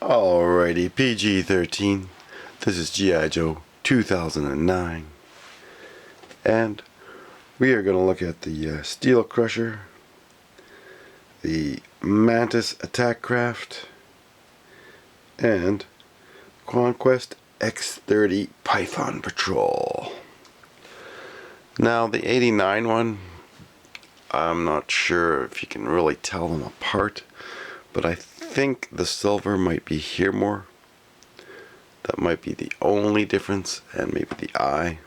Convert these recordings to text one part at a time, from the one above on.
Alrighty, PG-13. This is G.I. Joe 2009. And we are going to look at the Steel Crusher, the Mantis Attack Craft, and Conquest X-30 Python Patrol. Now the 89 one, I'm not sure if you can really tell them apart, but I think the silver might be here more. That might be the only difference, and maybe the eye.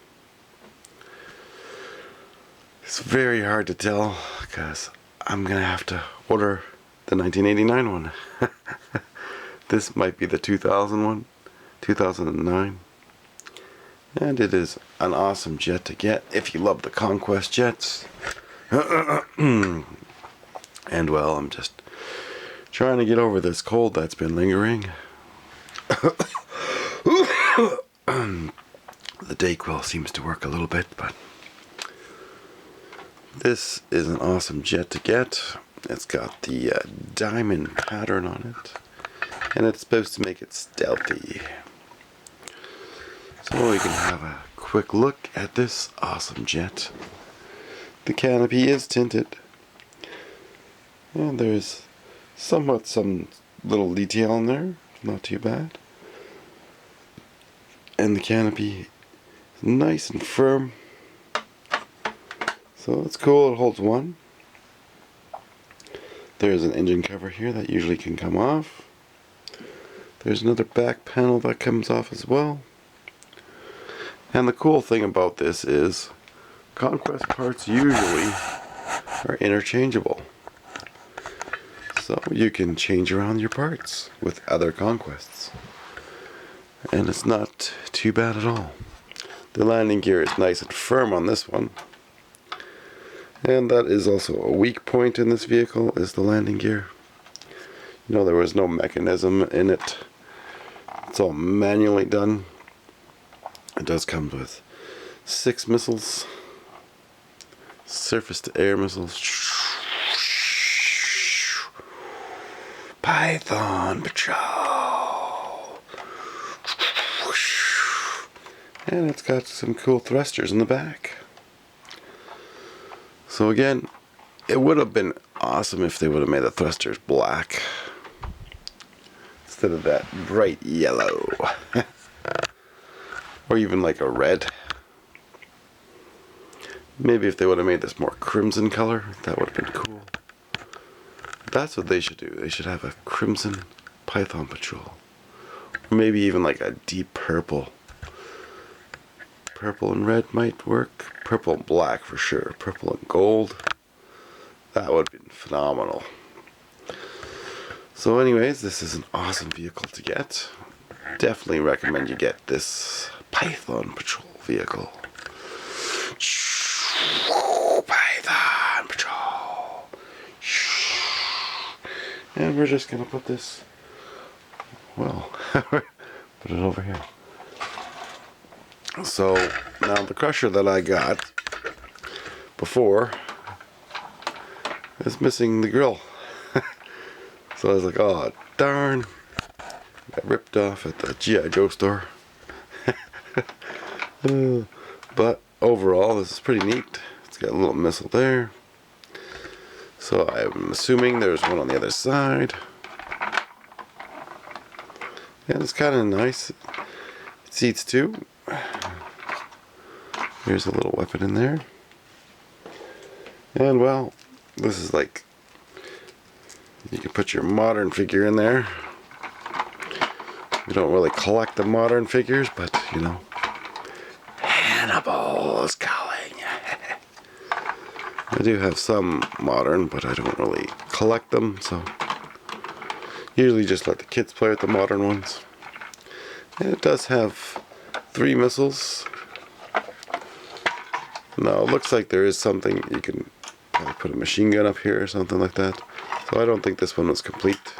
It's very hard to tell because I'm gonna have to order the 1989 one. This might be the 2000 one, 2009. And it is an awesome jet to get if you love the Conquest jets. And well, I'm just trying to get over this cold that's been lingering. The Dayquil seems to work a little bit, but this is an awesome jet to get. It's got the diamond pattern on it, and it's supposed to make it stealthy. So we can have a quick look at this awesome jet. The canopy is tinted, and there's somewhat some little detail in there, not too bad. And the canopy is nice and firm, so it's cool. It holds one. There's an engine cover here that usually can come off. There's another back panel that comes off as well. And the cool thing about this is Conquest parts usually are interchangeable, so you can change around your parts with other Conquests, and it's not too bad at all. The landing gear is nice and firm on this one, and that is also a weak point in this vehicle, is the landing gear. You know, there was no mechanism in it. It's all manually done. It does come with 6 missiles, surface-to-air missiles, Python Patrol, and it's got some cool thrusters in the back. So again, it would have been awesome if they would have made the thrusters black instead of that bright yellow. Or even like a red. Maybe if they would have made this more crimson color, that would have been cool. That's what they should do. They should have a crimson Python Patrol. Or maybe even like a deep purple. Purple and red might work. Purple and black for sure. Purple and gold. That would have been phenomenal. So anyways, this is an awesome vehicle to get. Definitely recommend you get this Python Patrol vehicle. Python Patrol. And we're just gonna put this, well, put it over here. So now the Crusher that I got before is missing the grill. So I was like, oh darn. Got ripped off at the G.I.Joe store. But overall, this is pretty neat. It's got a little missile there. So I'm assuming there's one on the other side. Yeah, it's kind of nice. It seats 2. Here's a little weapon in there. And well, this is like, you can put your modern figure in there. We don't really collect the modern figures, but you know, Hannibal is calling. I do have some modern, but I don't really collect them, so usually just let the kids play with the modern ones. And it does have 3 missiles. Now it looks like there is something, you can probably put a machine gun up here or something like that. So I don't think this one was complete.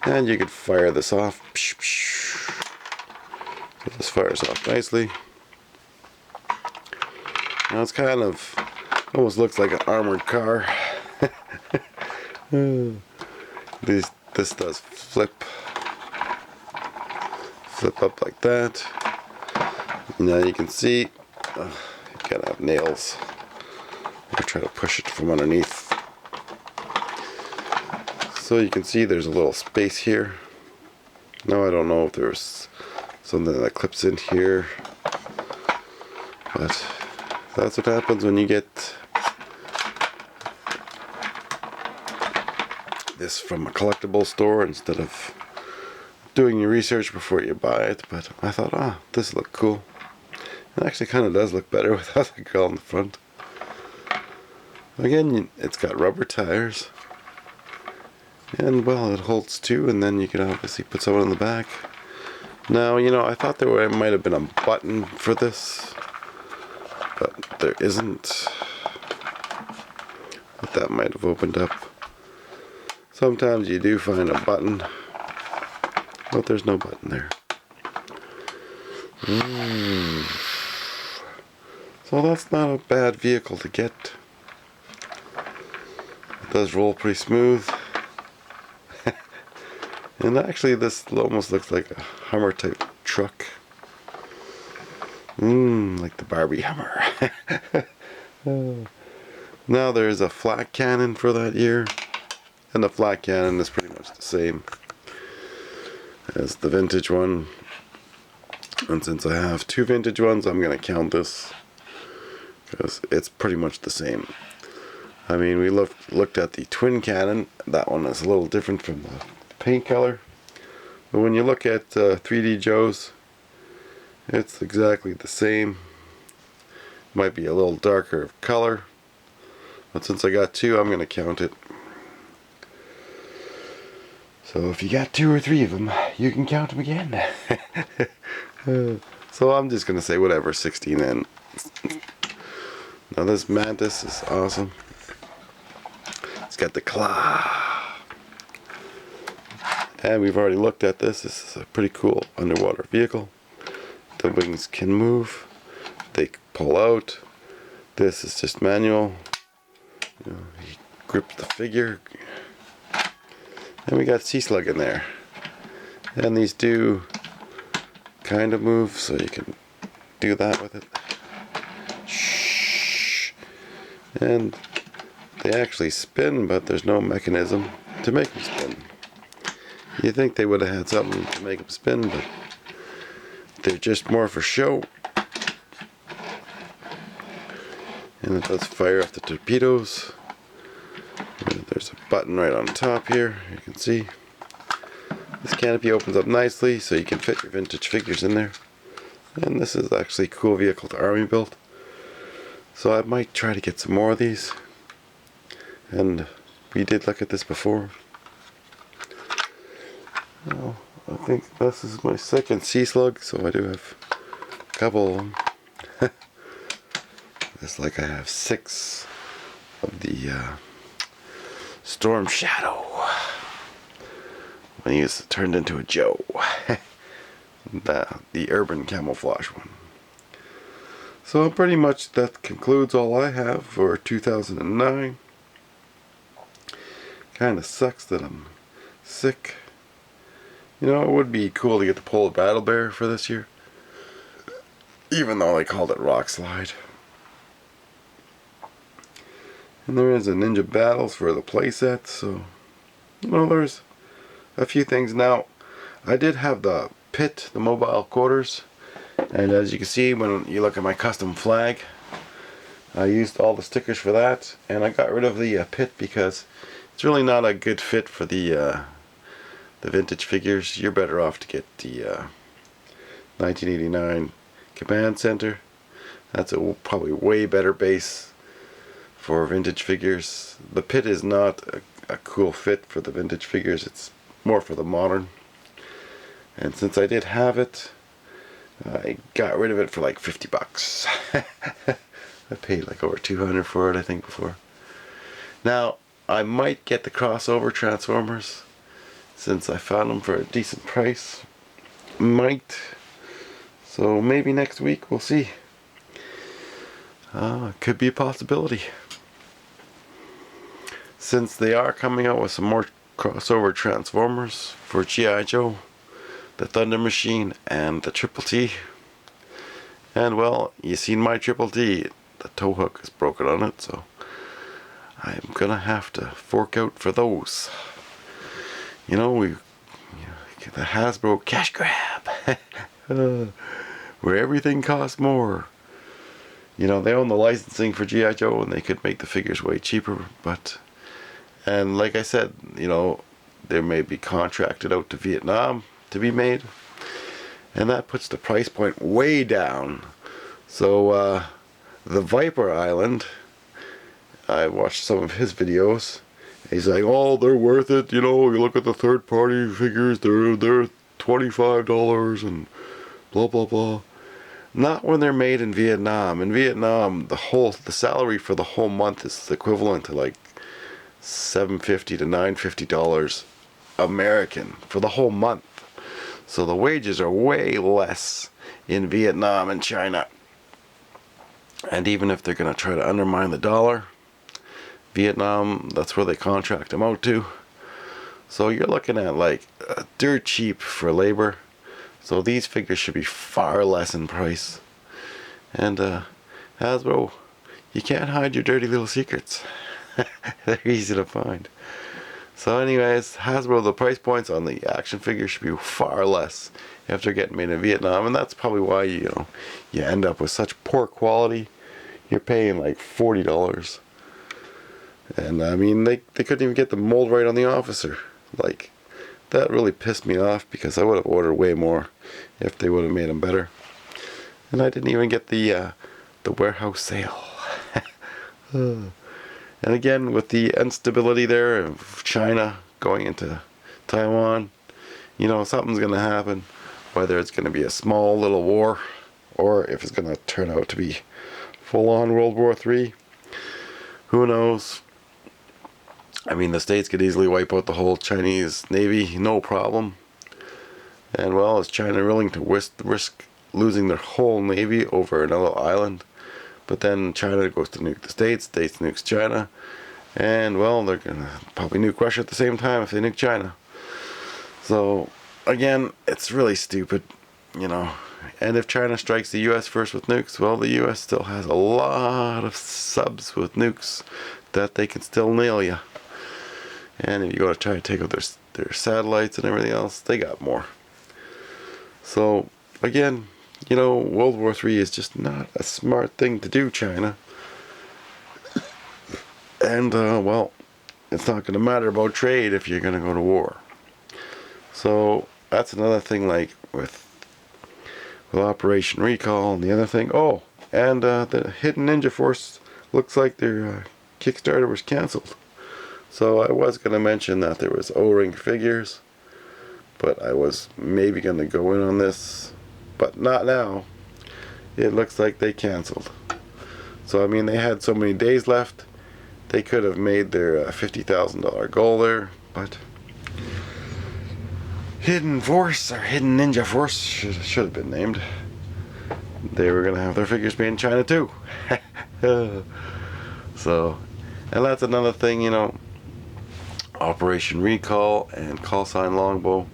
And you could fire this off. So this fires off nicely. Now it's kind of, almost looks like an armored car. This does flip flip up like that. Now you can see, you gotta have nails. I try to push it from underneath. So you can see there's a little space here. Now I don't know if there's something that clips in here, but that's what happens when you get this from a collectible store instead of doing your research before you buy it. But I thought, this looks cool. It actually kind of does look better without the girl in the front. Again, it's got rubber tires, and well, it holds two, and then you can obviously put someone in the back. Now, I thought there might have been a button for this, but there isn't. But that might have opened up. Sometimes you do find a button, but there's no button there. So that's not a bad vehicle to get. It does roll pretty smooth. And actually this almost looks like a Hummer type truck. Like the Barbie Hummer. Now there's a FLAK cannon for that year. And the FLAK cannon is pretty much the same as the vintage one. And since I have two vintage ones, I'm going to count this, because it's pretty much the same. I mean, we looked at the twin cannon. That one is a little different from the paint color. But when you look at 3D Joe's, it's exactly the same. Might be a little darker of color. But since I got two, I'm going to count it. So if you got two or three of them, you can count them again. So I'm just going to say whatever, 16 in. Now this Mantis is awesome. It's got the claw. And we've already looked at this. This is a pretty cool underwater vehicle. The wings can move. They pull out. This is just manual. You grip the figure. And we got Sea Slug in there. And these do kind of move, so you can do that with it. Shh. And they actually spin, but there's no mechanism to make them spin. You think they would have had something to make them spin, but they're just more for show. And it does fire off the torpedoes. And there's a button right on top here, you can see. This canopy opens up nicely, so you can fit your vintage figures in there. And this is actually a cool vehicle to army build. So I might try to get some more of these. And we did look at this before. Well, I think this is my second Sea Slug, so I do have a couple of them. It's like I have 6 of the Storm Shadow. When he was turned into a Joe. The urban camouflage one. So pretty much that concludes all I have for 2009. Kind of sucks that I'm sick. It would be cool to get the Polar Battle Bear for this year. Even though they called it Rock Slide. And there is a Ninja Battles for the playset, so there's a few things. Now, I did have the pit, the mobile quarters, and as you can see when you look at my custom flag, I used all the stickers for that, and I got rid of the pit because it's really not a good fit for the vintage figures. You're better off to get the 1989 Command Center. That's a probably way better base for vintage figures. The pit is not a cool fit for the vintage figures. It's more for the modern. And since I did have it, I got rid of it for like 50 bucks. I paid like over 200 for it, I think, before. Now, I might get the crossover Transformers, since I found them for a decent price. Might. So maybe next week, we'll see. Could be a possibility. Since they are coming out with some more crossover Transformers for G.I.Joe, the Thunder Machine, and the Triple T. And well, you seen my Triple T. The tow hook is broken on it, so I'm gonna have to fork out for those. You know, the Hasbro cash grab, where everything costs more. You know, they own the licensing for G.I.Joe, and they could make the figures way cheaper, but, and like I said, you know, they may be contracted out to Vietnam to be made, and that puts the price point way down. So, the Viper Island, I watched some of his videos. He's like, oh, they're worth it, you know, you look at the third party figures, they're $25 and blah blah blah. Not when they're made in Vietnam. In Vietnam, the salary for the whole month is equivalent to like $750 to $950 American for the whole month. So the wages are way less in Vietnam and China. And even if they're going to try to undermine the dollar, Vietnam, that's where they contract them out to. So you're looking at like dirt cheap for labor. So these figures should be far less in price. And Hasbro, you can't hide your dirty little secrets. They're easy to find. So anyways, Hasbro, the price points on the action figures should be far less if they're getting made in Vietnam. And that's probably why you end up with such poor quality. You're paying like $40. And I mean, they couldn't even get the mold right on the officer. Like, that really pissed me off, because I would have ordered way more if they would have made them better. And I didn't even get the warehouse sale. And again, with the instability there of China going into Taiwan, you know, something's going to happen. Whether it's going to be a small little war, or if it's going to turn out to be full-on World War III, who knows? I mean, the States could easily wipe out the whole Chinese Navy, no problem. And well, is China willing to risk losing their whole Navy over another island? But then China goes to nuke the States nukes China. And well, they're going to probably nuke Russia at the same time if they nuke China. So, again, it's really stupid, you know. And if China strikes the U.S. first with nukes, well, the U.S. still has a lot of subs with nukes that they can still nail you. And if you go to try to take out their satellites and everything else, they got more. So, again, you know, World War III is just not a smart thing to do, China. And, well, it's not going to matter about trade if you're going to go to war. So, that's another thing, like, with Operation Recall and the other thing. Oh, and the Hidden Ninja Force looks like their Kickstarter was cancelled. So I was going to mention that there was O-ring figures, but I was maybe going to go in on this, but not now. It looks like they canceled. So I mean, they had so many days left. They could have made their $50,000 goal there, but Hidden Force, or Hidden Ninja Force, should have been named. They were going to have their figures made in China too. So, and that's another thing, you know, Operation Recall and Call Sign Longbow,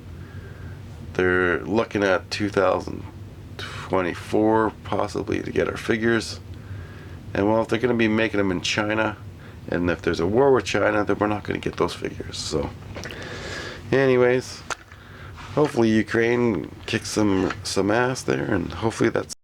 they're looking at 2024 possibly to get our figures. And well, if they're going to be making them in China, and if there's a war with China, then we're not going to get those figures. So anyways, hopefully Ukraine kicks some ass there, and hopefully that's